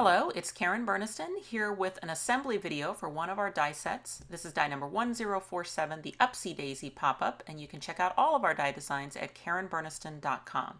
Hello, it's Karen Burniston here with an assembly video for one of our die sets. This is die number 1047, the Upsy Daisy pop-up, and you can check out all of our die designs at karenburniston.com.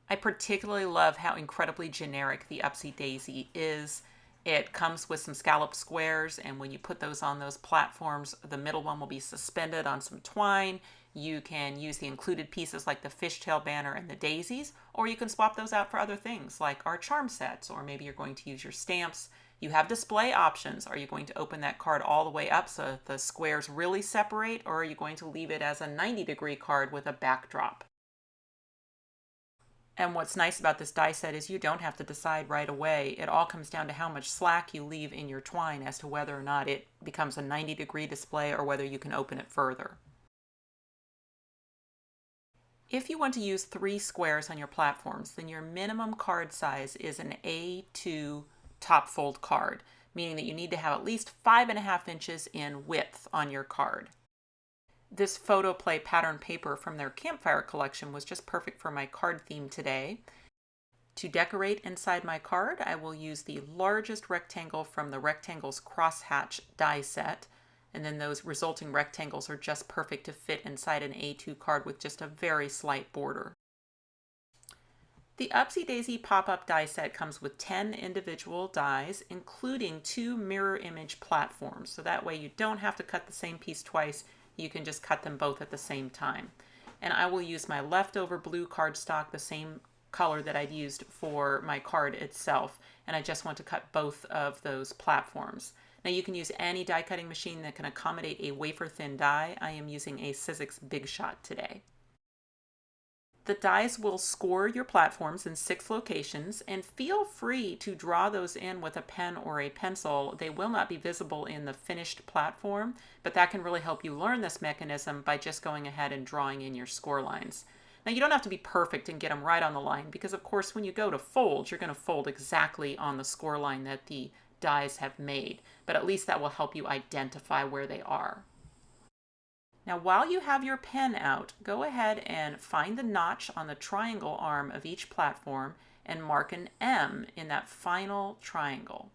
I particularly love how incredibly generic the Upsy Daisy is. It comes with some scallop squares, and when you put those on those platforms, the middle one will be suspended on some twine. You can use the included pieces like the fishtail banner and the daisies, or you can swap those out for other things like our charm sets, or maybe you're going to use your stamps. You have display options. Are you going to open that card all the way up so that the squares really separate, or are you going to leave it as a 90-degree card with a backdrop? And what's nice about this die set is you don't have to decide right away. It all comes down to how much slack you leave in your twine as to whether or not it becomes a 90-degree display or whether you can open it further. If you want to use 3 squares on your platforms, then your minimum card size is an A2 top fold card, meaning that you need to have at least 5.5 inches in width on your card. This photoplay pattern paper from their campfire collection was just perfect for my card theme today. To decorate inside my card, I will use the largest rectangle from the Rectangles Crosshatch die set, and then those resulting rectangles are just perfect to fit inside an A2 card with just a very slight border. The Upsy Daisy pop-up die set comes with 10 individual dies, including 2 mirror image platforms, so that way you don't have to cut the same piece twice. You can just cut them both at the same time. And I will use my leftover blue cardstock, the same color that I'd used for my card itself, and I just want to cut both of those platforms. Now you can use any die cutting machine that can accommodate a wafer thin die. I am using a Sizzix Big Shot today. The dies will score your platforms in 6 locations, and feel free to draw those in with a pen or a pencil. They will not be visible in the finished platform, but that can really help you learn this mechanism by just going ahead and drawing in your score lines. Now you don't have to be perfect and get them right on the line, because of course when you go to fold, you're going to fold exactly on the score line that the dies have made, but at least that will help you identify where they are. Now while you have your pen out, go ahead and find the notch on the triangle arm of each platform and mark an M in that final triangle.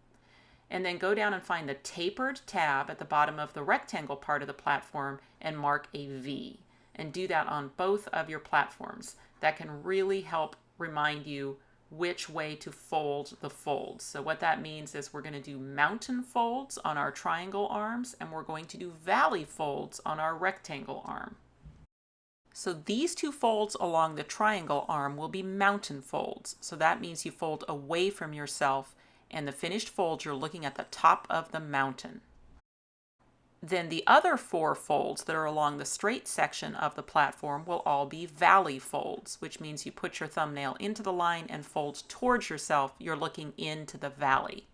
And then go down and find the tapered tab at the bottom of the rectangle part of the platform and mark a V. And do that on both of your platforms. That can really help remind you which way to fold the folds. So what that means is we're going to do mountain folds on our triangle arms, and we're going to do valley folds on our rectangle arm. So these 2 folds along the triangle arm will be mountain folds. So that means you fold away from yourself, and the finished fold you're looking at the top of the mountain. Then the other 4 folds that are along the straight section of the platform will all be valley folds, which means you put your thumbnail into the line and fold towards yourself. You're looking into the valley.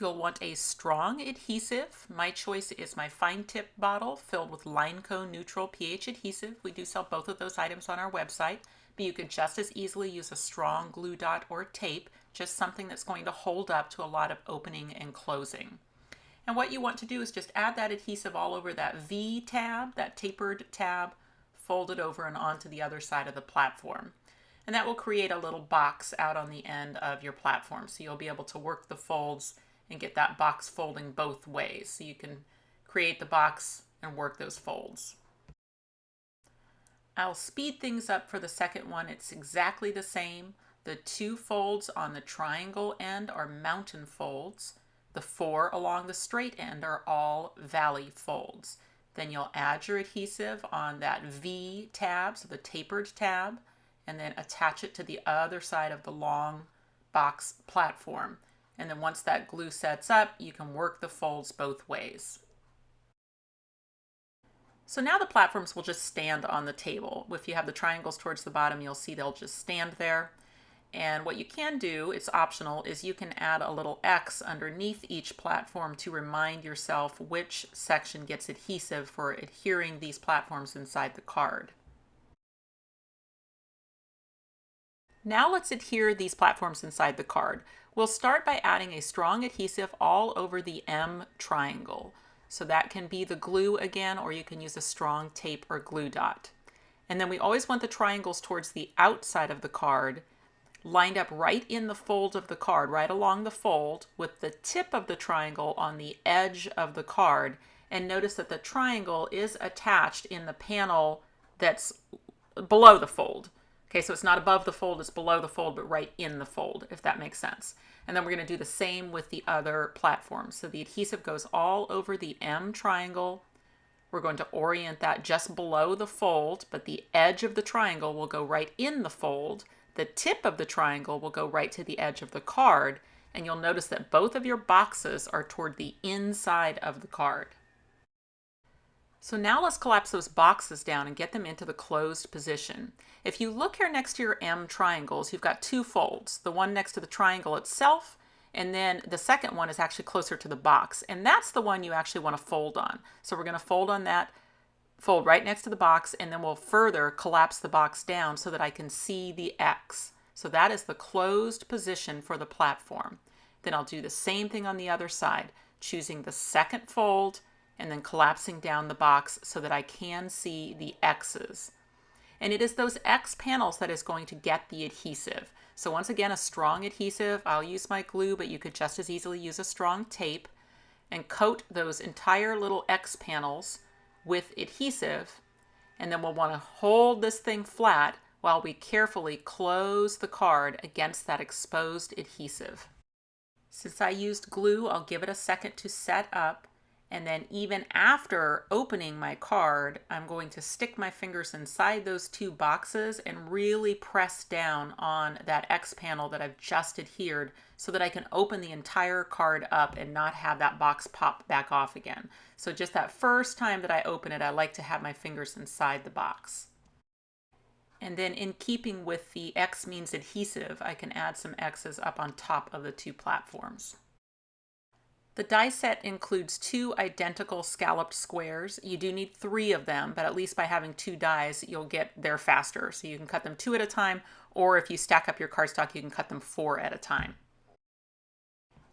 You'll want a strong adhesive. My choice is my fine tip bottle filled with Lineco neutral pH adhesive. We do sell both of those items on our website, but you could just as easily use a strong glue dot or tape, just something that's going to hold up to a lot of opening and closing. And what you want to do is just add that adhesive all over that V tab, that tapered tab, fold it over and onto the other side of the platform. And that will create a little box out on the end of your platform. So you'll be able to work the folds and get that box folding both ways. So you can create the box and work those folds. I'll speed things up for the second one. It's exactly the same. The 2 folds on the triangle end are mountain folds. The 4 along the straight end are all valley folds. Then you'll add your adhesive on that V tab, so the tapered tab, and then attach it to the other side of the long box platform. And then once that glue sets up, you can work the folds both ways. So now the platforms will just stand on the table. If you have the triangles towards the bottom, you'll see they'll just stand there. And what you can do, it's optional, is you can add a little X underneath each platform to remind yourself which section gets adhesive for adhering these platforms inside the card. Now let's adhere these platforms inside the card. We'll start by adding a strong adhesive all over the M triangle. So that can be the glue again, or you can use a strong tape or glue dot. And then we always want the triangles towards the outside of the card, lined up right in the fold of the card, right along the fold, with the tip of the triangle on the edge of the card. And notice that the triangle is attached in the panel that's below the fold. Okay, so it's not above the fold, it's below the fold, but right in the fold, if that makes sense. And then we're going to do the same with the other platforms. So the adhesive goes all over the M triangle. We're going to orient that just below the fold, but the edge of the triangle will go right in the fold. The tip of the triangle will go right to the edge of the card, and you'll notice that both of your boxes are toward the inside of the card. So now let's collapse those boxes down and get them into the closed position. If you look here next to your M triangles, you've got two folds, the one next to the triangle itself, and then the second one is actually closer to the box, and that's the one you actually want to fold on. So we're going to fold on that, fold right next to the box, and then we'll further collapse the box down so that I can see the X. So that is the closed position for the platform. Then I'll do the same thing on the other side, choosing the second fold and then collapsing down the box so that I can see the X's. And it is those X panels that is going to get the adhesive. So once again, a strong adhesive. I'll use my glue, but you could just as easily use a strong tape, and coat those entire little X panels with adhesive. And then we'll want to hold this thing flat while we carefully close the card against that exposed adhesive. Since I used glue, I'll give it a second to set up. And then even after opening my card, I'm going to stick my fingers inside those two boxes and really press down on that X panel that I've just adhered so that I can open the entire card up and not have that box pop back off again. So just that first time that I open it, I like to have my fingers inside the box. And then in keeping with the X means adhesive, I can add some X's up on top of the two platforms. The die set includes two identical scalloped squares. You do need 3 of them, but at least by having 2 dies, you'll get there faster. So you can cut them 2 at a time, or if you stack up your cardstock, you can cut them 4 at a time.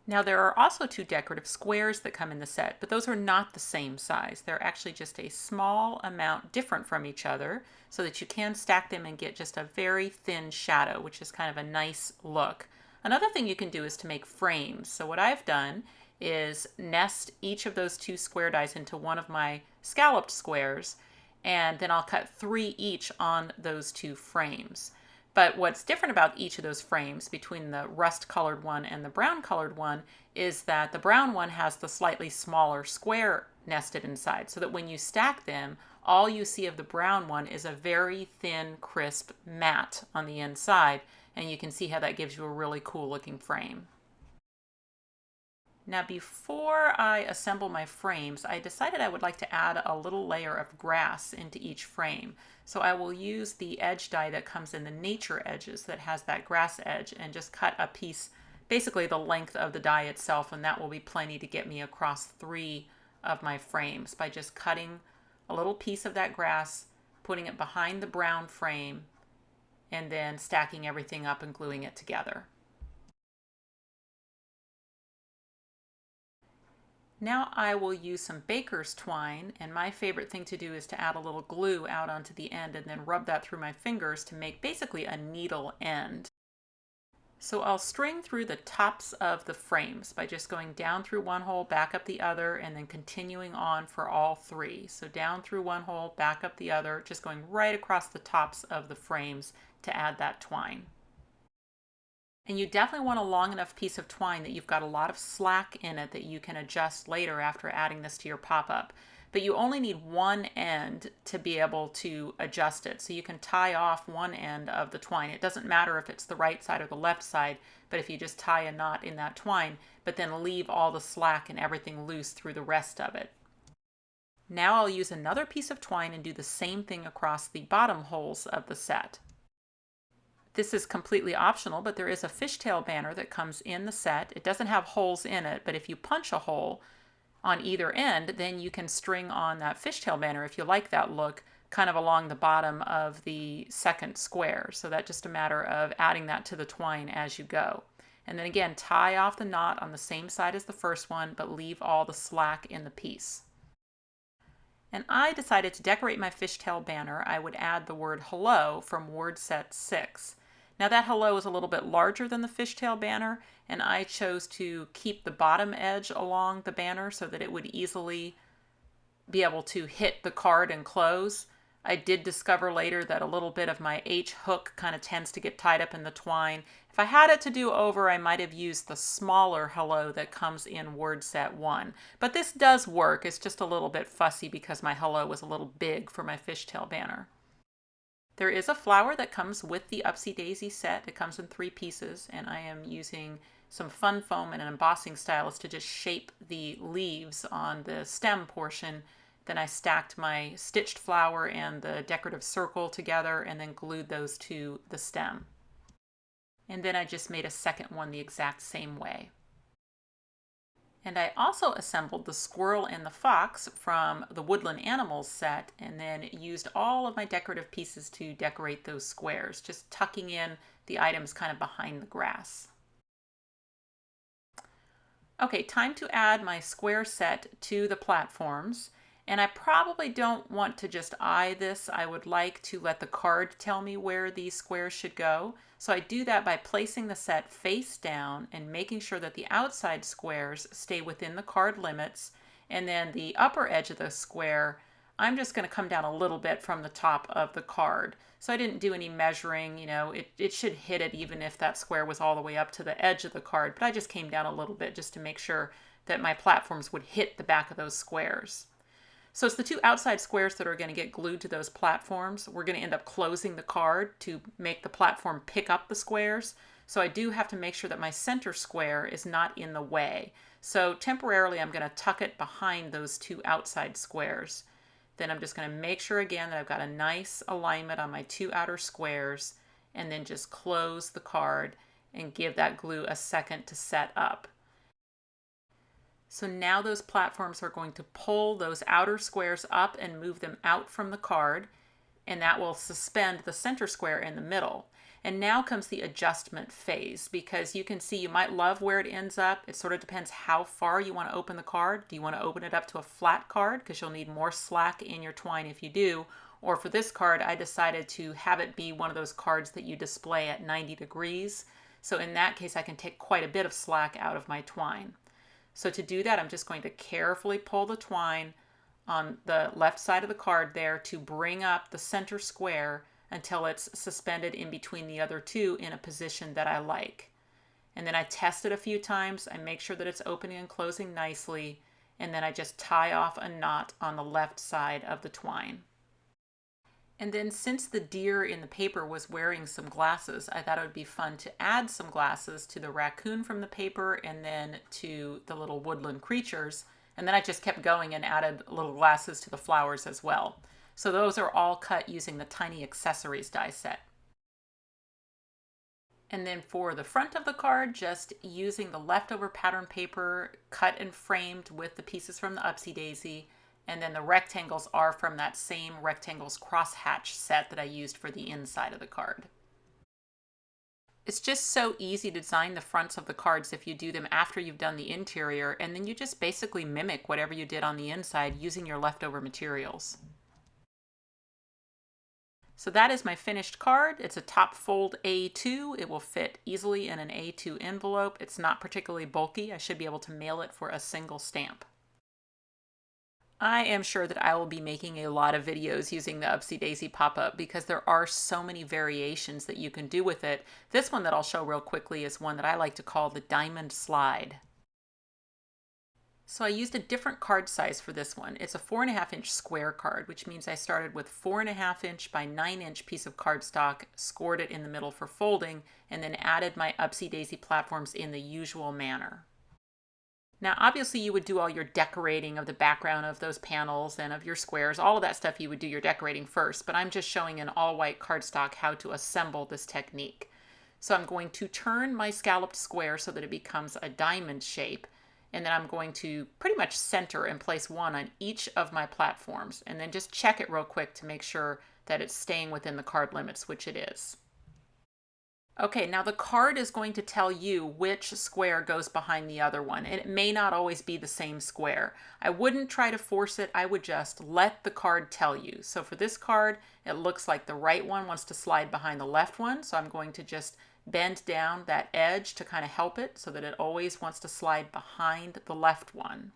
Now there are also 2 decorative squares that come in the set, but those are not the same size. They're actually just a small amount different from each other so that you can stack them and get just a very thin shadow, which is kind of a nice look. Another thing you can do is to make frames. So what I've done is nest each of those 2 square dies into one of my scalloped squares, and then I'll cut 3 each on those 2 frames. But what's different about each of those frames between the rust colored one and the brown colored one is that the brown one has the slightly smaller square nested inside, so that when you stack them, all you see of the brown one is a very thin, crisp mat on the inside, and you can see how that gives you a really cool looking frame. Now before I assemble my frames, I decided I would like to add a little layer of grass into each frame. So I will use the edge die that comes in the nature edges that has that grass edge and just cut a piece, basically the length of the die itself, and that will be plenty to get me across 3 of my frames by just cutting a little piece of that grass, putting it behind the brown frame, and then stacking everything up and gluing it together. Now I will use some baker's twine, and my favorite thing to do is to add a little glue out onto the end and then rub that through my fingers to make basically a needle end. So I'll string through the tops of the frames by just going down through one hole, back up the other, and then continuing on for all 3. So down through one hole, back up the other, just going right across the tops of the frames to add that twine. And you definitely want a long enough piece of twine that you've got a lot of slack in it that you can adjust later after adding this to your pop-up. But you only need one end to be able to adjust it. So you can tie off one end of the twine. It doesn't matter if it's the right side or the left side, but if you just tie a knot in that twine, but then leave all the slack and everything loose through the rest of it. Now I'll use another piece of twine and do the same thing across the bottom holes of the set. This is completely optional, but there is a fishtail banner that comes in the set. It doesn't have holes in it, but if you punch a hole on either end, then you can string on that fishtail banner if you like that look, kind of along the bottom of the second square. So that's just a matter of adding that to the twine as you go. And then again, tie off the knot on the same side as the first one, but leave all the slack in the piece. And I decided to decorate my fishtail banner. I would add the word hello from word set 6. Now that hello is a little bit larger than the fishtail banner, and I chose to keep the bottom edge along the banner so that it would easily be able to hit the card and close. I did discover later that a little bit of my H hook kind of tends to get tied up in the twine. If I had it to do over, I might have used the smaller hello that comes in word set 1. But this does work. It's just a little bit fussy because my hello was a little big for my fishtail banner. There is a flower that comes with the Upsy Daisy set. It comes in 3 pieces, and I am using some fun foam and an embossing stylus to just shape the leaves on the stem portion. Then I stacked my stitched flower and the decorative circle together and then glued those to the stem. And then I just made a second one the exact same way. And I also assembled the squirrel and the fox from the Woodland Animals set and then used all of my decorative pieces to decorate those squares, just tucking in the items kind of behind the grass. Okay, time to add my square set to the platforms. And I probably don't want to just eye this. I would like to let the card tell me where these squares should go. So I do that by placing the set face down and making sure that the outside squares stay within the card limits. And then the upper edge of the square, I'm just going to come down a little bit from the top of the card. So I didn't do any measuring, it should hit it even if that square was all the way up to the edge of the card. But I just came down a little bit just to make sure that my platforms would hit the back of those squares. So it's the 2 outside squares that are going to get glued to those platforms. We're going to end up closing the card to make the platform pick up the squares. So I do have to make sure that my center square is not in the way. So temporarily I'm going to tuck it behind those 2 outside squares. Then I'm just going to make sure again that I've got a nice alignment on my 2 outer squares and then just close the card and give that glue a second to set up. So now those platforms are going to pull those outer squares up and move them out from the card, and that will suspend the center square in the middle. And now comes the adjustment phase, because you can see you might love where it ends up. It sort of depends how far you want to open the card. Do you want to open it up to a flat card? Because you'll need more slack in your twine if you do. Or for this card, I decided to have it be one of those cards that you display at 90 degrees. So in that case, I can take quite a bit of slack out of my twine. So to do that, I'm just going to carefully pull the twine on the left side of the card there to bring up the center square until it's suspended in between the other 2 in a position that I like. And then I test it a few times. I make sure that it's opening and closing nicely. And then I just tie off a knot on the left side of the twine. And then since the deer in the paper was wearing some glasses, I thought it would be fun to add some glasses to the raccoon from the paper and then to the little woodland creatures. And then I just kept going and added little glasses to the flowers as well. So those are all cut using the tiny accessories die set. And then for the front of the card, just using the leftover pattern paper cut and framed with the pieces from the Upsy Daisy. And then the rectangles are from that same rectangles crosshatch set that I used for the inside of the card. It's just so easy to design the fronts of the cards if you do them after you've done the interior, and then you just basically mimic whatever you did on the inside using your leftover materials. So that is my finished card. It's a top fold A2. It will fit easily in an A2 envelope. It's not particularly bulky. I should be able to mail it for a single stamp. I am sure that I will be making a lot of videos using the Upsy Daisy pop-up because there are so many variations that you can do with it. This one that I'll show real quickly is one that I like to call the Diamond Slide. So I used a different card size for this one. It's a 4.5-inch square card, which means I started with 4.5-inch by 9-inch piece of cardstock, scored it in the middle for folding, and then added my Upsy Daisy platforms in the usual manner. Now, obviously you would do all your decorating of the background of those panels and of your squares, all of that stuff you would do your decorating first, but I'm just showing in all white cardstock how to assemble this technique. So I'm going to turn my scalloped square so that it becomes a diamond shape, and then I'm going to pretty much center and place one on each of my platforms, and then just check it real quick to make sure that it's staying within the card limits, which it is. Okay, now the card is going to tell you which square goes behind the other one, and it may not always be the same square. I wouldn't try to force it, I would just let the card tell you. So for this card, it looks like the right one wants to slide behind the left one, so I'm going to just bend down that edge to kind of help it so that it always wants to slide behind the left one.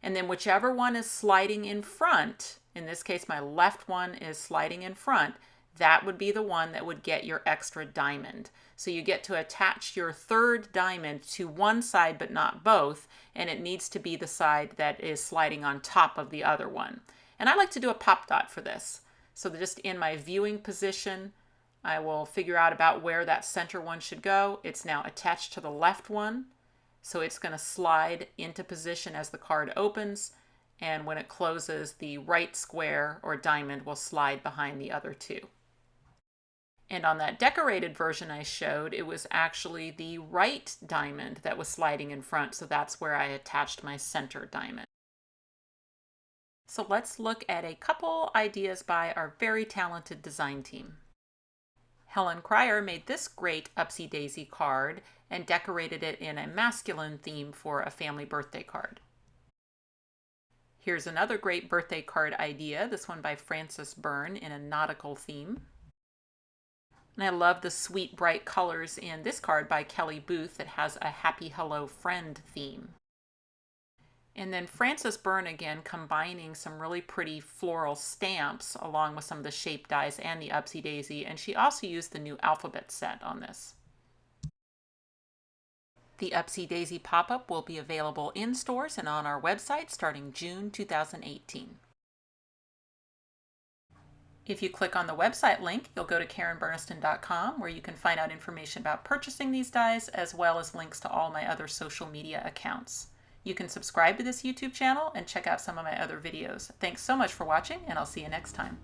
And then whichever one is sliding in front, in this case my left one is sliding in front, that would be the one that would get your extra diamond. So you get to attach your third diamond to one side but not both, and it needs to be the side that is sliding on top of the other one. And I like to do a pop dot for this. So just in my viewing position, I will figure out about where that center one should go. It's now attached to the left one, so it's going to slide into position as the card opens, and when it closes, the right square or diamond will slide behind the other two. And on that decorated version I showed, it was actually the right diamond that was sliding in front, so that's where I attached my center diamond. So let's look at a couple ideas by our very talented design team. Helen Cryer made this great Upsy Daisy card and decorated it in a masculine theme for a family birthday card. Here's another great birthday card idea, this one by Frances Byrne in a nautical theme. And I love the sweet, bright colors in this card by Kelly Booth that has a Happy Hello Friend theme. And then Frances Byrne again combining some really pretty floral stamps along with some of the shape dies and the Upsy Daisy, and she also used the new alphabet set on this. The Upsy Daisy pop-up will be available in stores and on our website starting June 2018. If you click on the website link, you'll go to KarenBurniston.com where you can find out information about purchasing these dies as well as links to all my other social media accounts. You can subscribe to this YouTube channel and check out some of my other videos. Thanks so much for watching, and I'll see you next time.